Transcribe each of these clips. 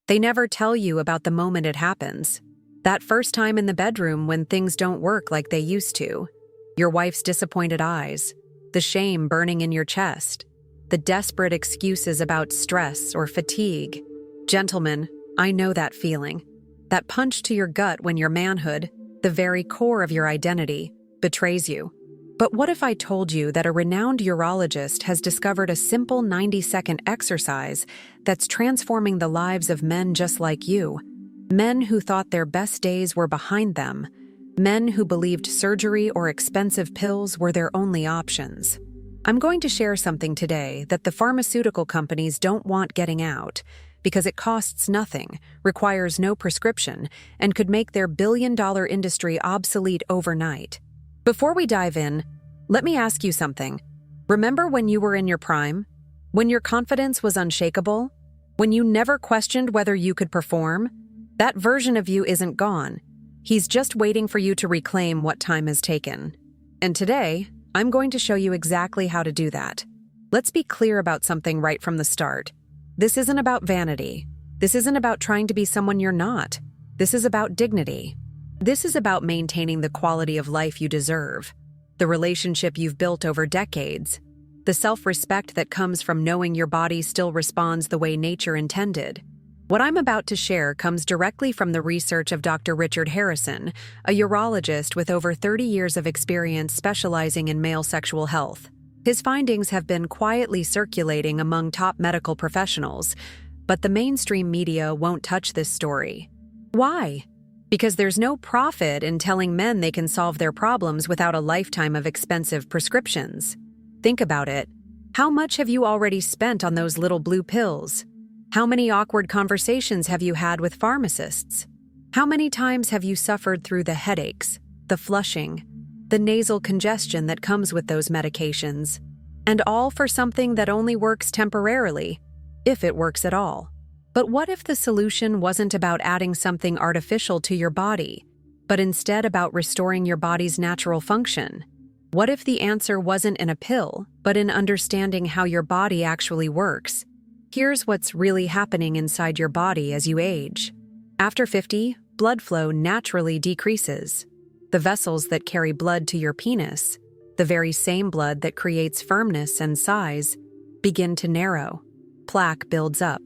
They never tell you about the moment it happens. That first time in the bedroom when things don't work like they used to. Your wife's disappointed eyes, the shame burning in your chest, the desperate excuses about stress or fatigue. Gentlemen, I know that feeling. That punch to your gut when your manhood, the very core of your identity, betrays you. But what if I told you that a renowned urologist has discovered a simple 90-second exercise that's transforming the lives of men just like you? Men who thought their best days were behind them. Men who believed surgery or expensive pills were their only options. I'm going to share something today that the pharmaceutical companies don't want getting out because it costs nothing, requires no prescription, and could make their billion-dollar industry obsolete overnight. Before we dive in, let me ask you something. Remember when you were in your prime? When your confidence was unshakable? When you never questioned whether you could perform? That version of you isn't gone. He's just waiting for you to reclaim what time has taken. And today, I'm going to show you exactly how to do that. Let's be clear about something right from the start. This isn't about vanity. This isn't about trying to be someone you're not. This is about dignity. This is about maintaining the quality of life you deserve, the relationship you've built over decades, the self-respect that comes from knowing your body still responds the way nature intended. What I'm about to share comes directly from the research of Dr. Richard Harrison, a urologist with over 30 years of experience specializing in male sexual health. His findings have been quietly circulating among top medical professionals, but the mainstream media won't touch this story. Why? Because there's no profit in telling men they can solve their problems without a lifetime of expensive prescriptions. Think about it. How much have you already spent on those little blue pills? How many awkward conversations have you had with pharmacists? How many times have you suffered through the headaches, the flushing, the nasal congestion that comes with those medications? And all for something that only works temporarily, if it works at all. But what if the solution wasn't about adding something artificial to your body, but instead about restoring your body's natural function? What if the answer wasn't in a pill, but in understanding how your body actually works? Here's what's really happening inside your body as you age. After 50, blood flow naturally decreases. The vessels that carry blood to your penis, the very same blood that creates firmness and size, begin to narrow. Plaque builds up.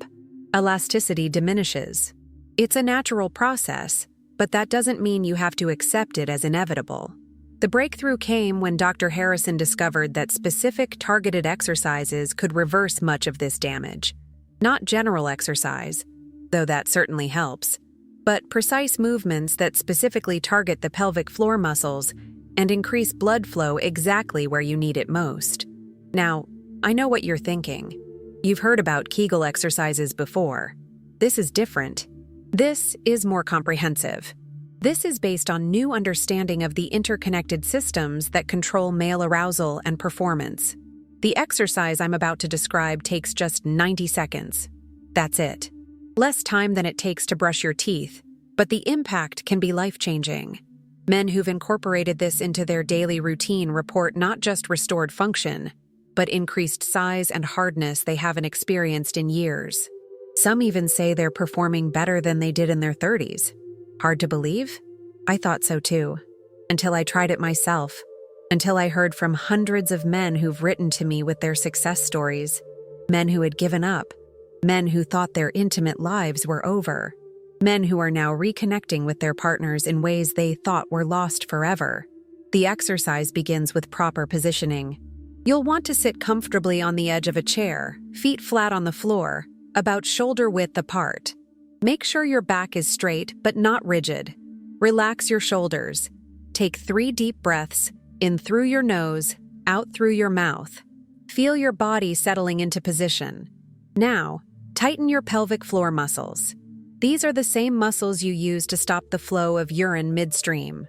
Elasticity diminishes. It's a natural process, but that doesn't mean you have to accept it as inevitable. The breakthrough came when Dr. Harrison discovered that specific targeted exercises could reverse much of this damage. Not general exercise, though that certainly helps, but precise movements that specifically target the pelvic floor muscles and increase blood flow exactly where you need it most. Now, I know what you're thinking. You've heard about Kegel exercises before. This is different. This is more comprehensive. This is based on new understanding of the interconnected systems that control male arousal and performance. The exercise I'm about to describe takes just 90 seconds. That's it. Less time than it takes to brush your teeth, but the impact can be life-changing. Men who've incorporated this into their daily routine report not just restored function, but increased size and hardness they haven't experienced in years. Some even say they're performing better than they did in their 30s. Hard to believe? I thought so too. Until I tried it myself. Until I heard from hundreds of men who've written to me with their success stories. Men who had given up. Men who thought their intimate lives were over. Men who are now reconnecting with their partners in ways they thought were lost forever. The exercise begins with proper positioning. You'll want to sit comfortably on the edge of a chair, feet flat on the floor, about shoulder width apart. Make sure your back is straight but not rigid. Relax your shoulders. Take 3 deep breaths, in through your nose, out through your mouth. Feel your body settling into position. Now, tighten your pelvic floor muscles. These are the same muscles you use to stop the flow of urine midstream.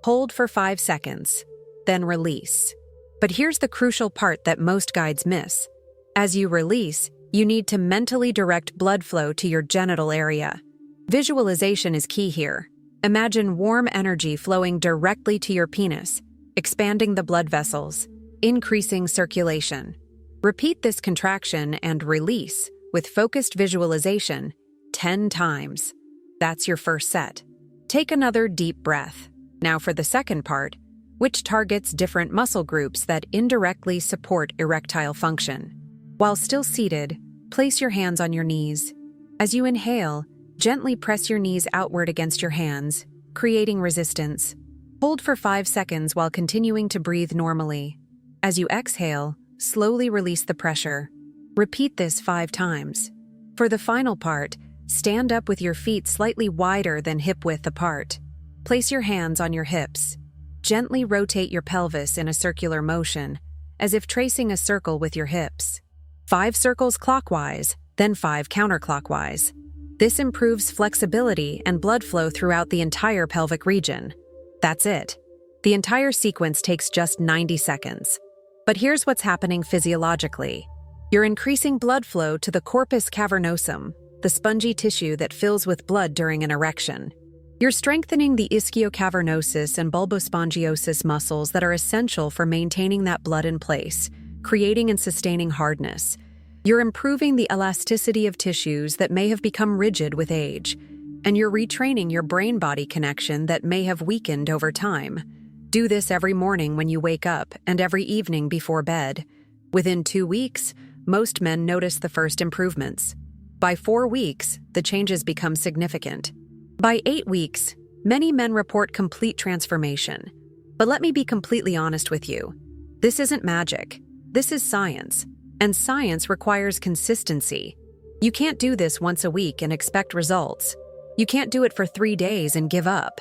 Hold for 5 seconds, then release. But here's the crucial part that most guides miss. As you release, you need to mentally direct blood flow to your genital area. Visualization is key here. Imagine warm energy flowing directly to your penis, expanding the blood vessels, increasing circulation. Repeat this contraction and release with focused visualization 10 times. That's your first set. Take another deep breath. Now for the second part, which targets different muscle groups that indirectly support erectile function. While still seated, place your hands on your knees. As you inhale, gently press your knees outward against your hands, creating resistance. Hold for 5 seconds while continuing to breathe normally. As you exhale, slowly release the pressure. Repeat this 5 times. For the final part, stand up with your feet slightly wider than hip-width apart. Place your hands on your hips. Gently rotate your pelvis in a circular motion, as if tracing a circle with your hips. 5 circles clockwise, then 5 counterclockwise. This improves flexibility and blood flow throughout the entire pelvic region. That's it. The entire sequence takes just 90 seconds. But here's what's happening physiologically. You're increasing blood flow to the corpus cavernosum, the spongy tissue that fills with blood during an erection. You're strengthening the ischiocavernosus and bulbospongiosus muscles that are essential for maintaining that blood in place, creating and sustaining hardness. You're improving the elasticity of tissues that may have become rigid with age, and you're retraining your brain-body connection that may have weakened over time. Do this every morning when you wake up and every evening before bed. Within 2 weeks, most men notice the first improvements. By 4 weeks, the changes become significant. By 8 weeks, many men report complete transformation. But let me be completely honest with you. This isn't magic. This is science. And science requires consistency. You can't do this once a week and expect results. You can't do it for 3 days and give up.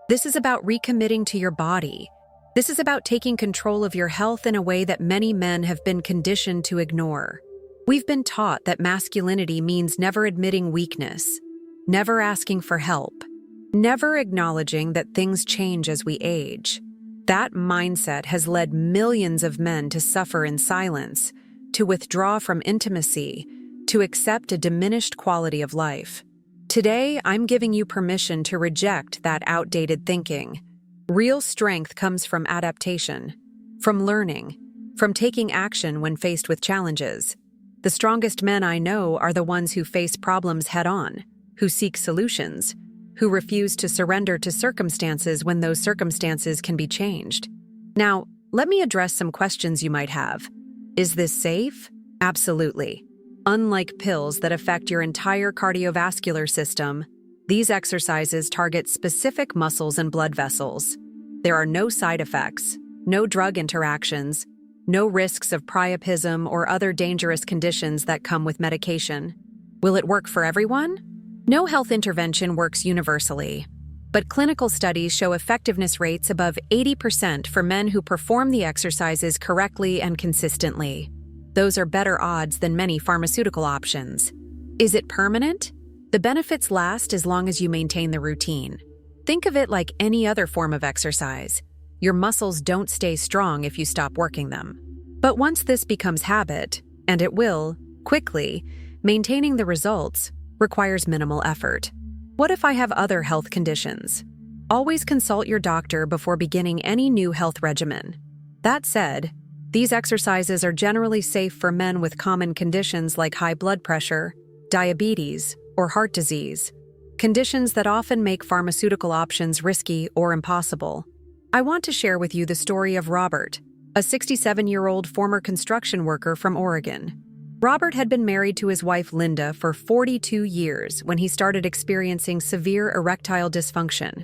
This is about recommitting to your body. This is about taking control of your health in a way that many men have been conditioned to ignore. We've been taught that masculinity means never admitting weakness, never asking for help, never acknowledging that things change as we age. That mindset has led millions of men to suffer in silence, to withdraw from intimacy, to accept a diminished quality of life. Today, I'm giving you permission to reject that outdated thinking. Real strength comes from adaptation, from learning, from taking action when faced with challenges. The strongest men I know are the ones who face problems head-on, who seek solutions, who refuse to surrender to circumstances when those circumstances can be changed. Now, let me address some questions you might have. Is this safe? Absolutely. Unlike pills that affect your entire cardiovascular system, these exercises target specific muscles and blood vessels. There are no side effects, no drug interactions, no risks of priapism or other dangerous conditions that come with medication. Will it work for everyone? No health intervention works universally, but clinical studies show effectiveness rates above 80% for men who perform the exercises correctly and consistently. Those are better odds than many pharmaceutical options. Is it permanent? The benefits last as long as you maintain the routine. Think of it like any other form of exercise. Your muscles don't stay strong if you stop working them. But once this becomes habit, and it will, quickly, maintaining the results requires minimal effort. What if I have other health conditions? Always consult your doctor before beginning any new health regimen. That said, these exercises are generally safe for men with common conditions like high blood pressure, diabetes, or heart disease, conditions that often make pharmaceutical options risky or impossible. I want to share with you the story of Robert, a 67-year-old former construction worker from Oregon. Robert had been married to his wife Linda for 42 years when he started experiencing severe erectile dysfunction.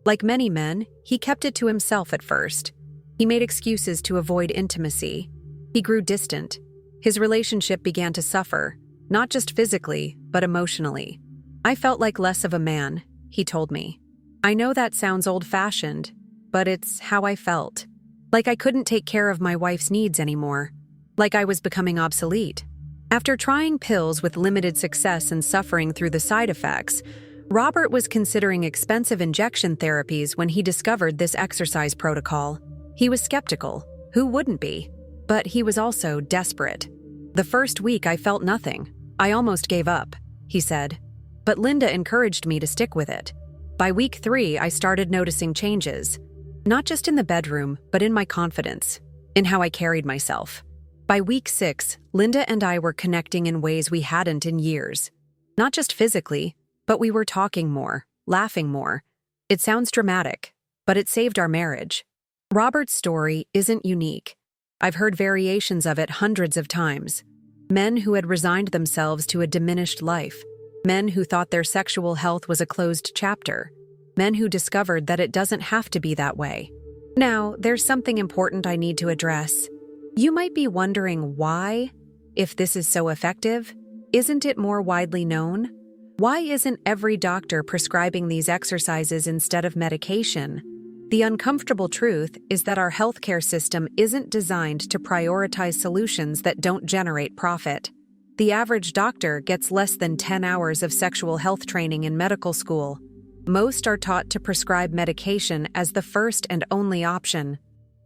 Like many men, he kept it to himself at first. He made excuses to avoid intimacy. He grew distant. His relationship began to suffer, not just physically, but emotionally. I felt like less of a man, he told me. I know that sounds old-fashioned, but it's how I felt. Like I couldn't take care of my wife's needs anymore. Like I was becoming obsolete. After trying pills with limited success and suffering through the side effects, Robert was considering expensive injection therapies when he discovered this exercise protocol. He was skeptical. Who wouldn't be? But he was also desperate. The first week I felt nothing. I almost gave up, he said. But Linda encouraged me to stick with it. By week 3, I started noticing changes. Not just in the bedroom, but in my confidence, in how I carried myself. By week 6, Linda and I were connecting in ways we hadn't in years. Not just physically, But we were talking more, laughing more. It sounds dramatic, but it saved our marriage. Robert's story isn't unique. I've heard variations of it hundreds of times. Men who had resigned themselves to a diminished life. Men who thought their sexual health was a closed chapter. Men who discovered that it doesn't have to be that way. Now, there's something important I need to address. You might be wondering why, if this is so effective, isn't it more widely known? Why isn't every doctor prescribing these exercises instead of medication? The uncomfortable truth is that our healthcare system isn't designed to prioritize solutions that don't generate profit. The average doctor gets less than 10 hours of sexual health training in medical school. Most are taught to prescribe medication as the first and only option.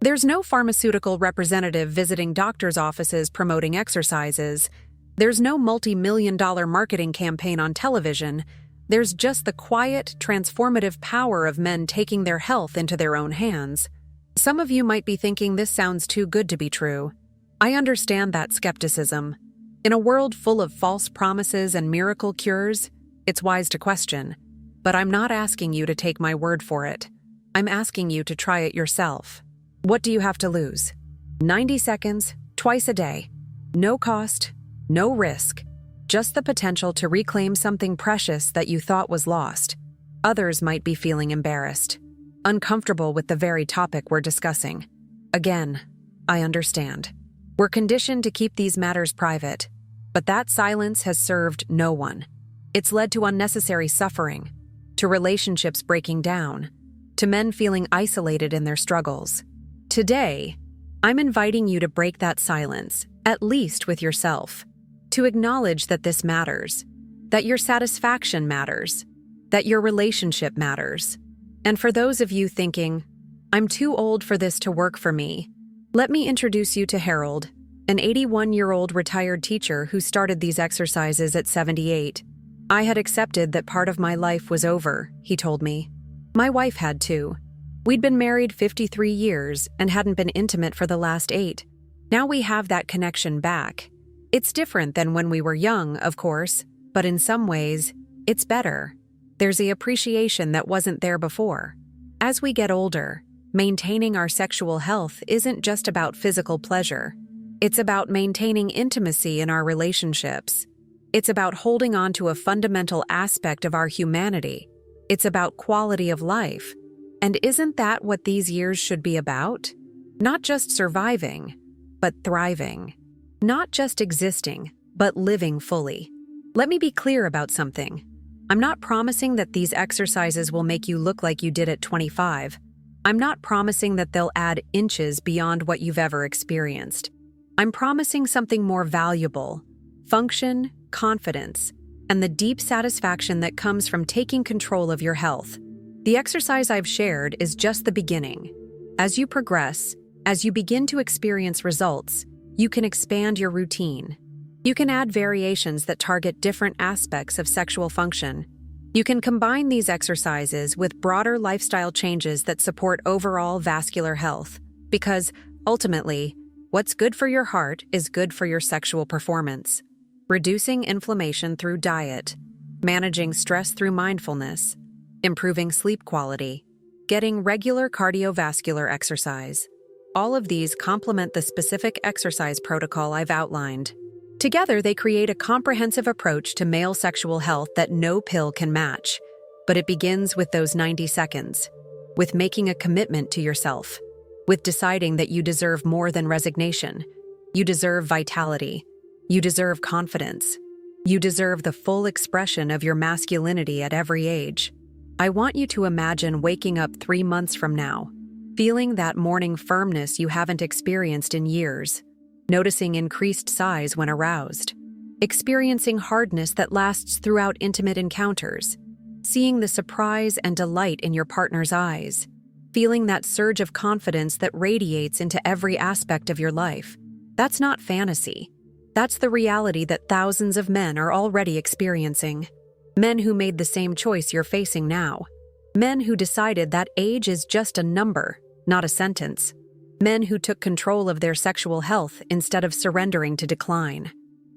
There's no pharmaceutical representative visiting doctors' offices promoting exercises. There's no multi-million-dollar marketing campaign on television. There's just the quiet, transformative power of men taking their health into their own hands. Some of you might be thinking this sounds too good to be true. I understand that skepticism. In a world full of false promises and miracle cures, it's wise to question. But I'm not asking you to take my word for it. I'm asking you to try it yourself. What do you have to lose? 90 seconds, twice a day. No cost, no risk. Just the potential to reclaim something precious that you thought was lost. Others might be feeling embarrassed, uncomfortable with the very topic we're discussing. Again, I understand. We're conditioned to keep these matters private, but that silence has served no one. It's led to unnecessary suffering, to relationships breaking down, to men feeling isolated in their struggles. Today, I'm inviting you to break that silence, at least with yourself, to acknowledge that this matters, that your satisfaction matters, that your relationship matters. And for those of you thinking, I'm too old for this to work for me, let me introduce you to Harold, an 81-year-old retired teacher who started these exercises at 78. I had accepted that part of my life was over, he told me. My wife had too. We'd been married 53 years and hadn't been intimate for the last 8. Now we have that connection back. It's different than when we were young, of course, but in some ways, it's better. There's the appreciation that wasn't there before. As we get older, maintaining our sexual health isn't just about physical pleasure. It's about maintaining intimacy in our relationships. It's about holding on to a fundamental aspect of our humanity. It's about quality of life. And isn't that what these years should be about? Not just surviving, but thriving. Not just existing, but living fully. Let me be clear about something. I'm not promising that these exercises will make you look like you did at 25. I'm not promising that they'll add inches beyond what you've ever experienced. I'm promising something more valuable: function, confidence, and the deep satisfaction that comes from taking control of your health. The exercise I've shared is just the beginning. As you progress, as you begin to experience results, you can expand your routine. You can add variations that target different aspects of sexual function. You can combine these exercises with broader lifestyle changes that support overall vascular health, because, ultimately, what's good for your heart is good for your sexual performance. Reducing inflammation through diet, managing stress through mindfulness, improving sleep quality, getting regular cardiovascular exercise. All of these complement the specific exercise protocol I've outlined. Together, they create a comprehensive approach to male sexual health that no pill can match. But it begins with those 90 seconds, with making a commitment to yourself, with deciding that you deserve more than resignation. You deserve vitality. You deserve confidence. You deserve the full expression of your masculinity at every age. I want you to imagine waking up 3 months from now, feeling that morning firmness you haven't experienced in years, noticing increased size when aroused, experiencing hardness that lasts throughout intimate encounters, seeing the surprise and delight in your partner's eyes, feeling that surge of confidence that radiates into every aspect of your life. That's not fantasy. That's the reality that thousands of men are already experiencing. Men who made the same choice you're facing now. Men who decided that age is just a number, not a sentence. Men who took control of their sexual health instead of surrendering to decline.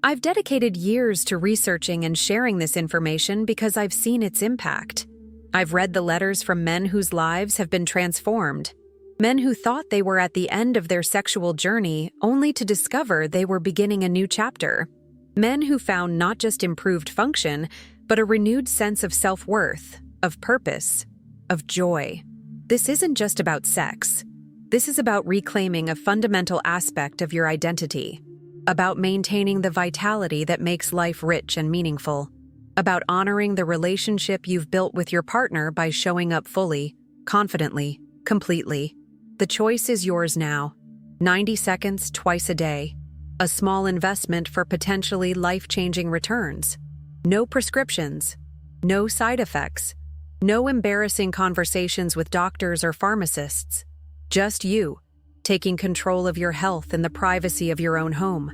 I've dedicated years to researching and sharing this information because I've seen its impact. I've read the letters from men whose lives have been transformed, men who thought they were at the end of their sexual journey only to discover they were beginning a new chapter. Men who found not just improved function, but a renewed sense of self-worth, of purpose, of joy. This isn't just about sex. This is about reclaiming a fundamental aspect of your identity, about maintaining the vitality that makes life rich and meaningful, about honoring the relationship you've built with your partner by showing up fully, confidently, completely. The choice is yours now. 90 seconds twice a day. A small investment for potentially life-changing returns. No prescriptions. No side effects. No embarrassing conversations with doctors or pharmacists. Just you, taking control of your health in the privacy of your own home.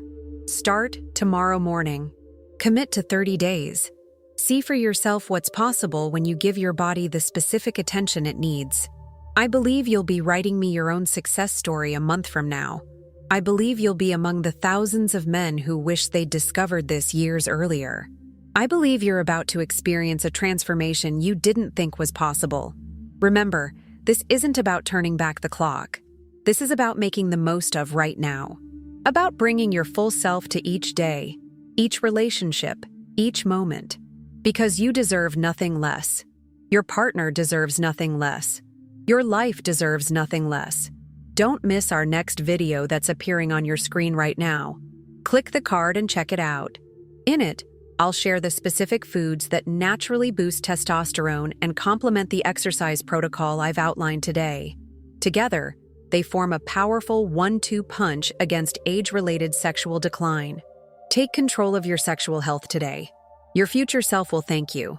Start tomorrow morning. Commit to 30 days. See for yourself what's possible when you give your body the specific attention it needs. I believe you'll be writing me your own success story a month from now. I believe you'll be among the thousands of men who wish they'd discovered this years earlier. I believe you're about to experience a transformation you didn't think was possible. Remember, this isn't about turning back the clock. This is about making the most of right now. About bringing your full self to each day, each relationship, each moment. Because you deserve nothing less. Your partner deserves nothing less. Your life deserves nothing less. Don't miss our next video that's appearing on your screen right now. Click the card and check it out. In it, I'll share the specific foods that naturally boost testosterone and complement the exercise protocol I've outlined today. Together, they form a powerful 1-2 punch against age-related sexual decline. Take control of your sexual health today. Your future self will thank you.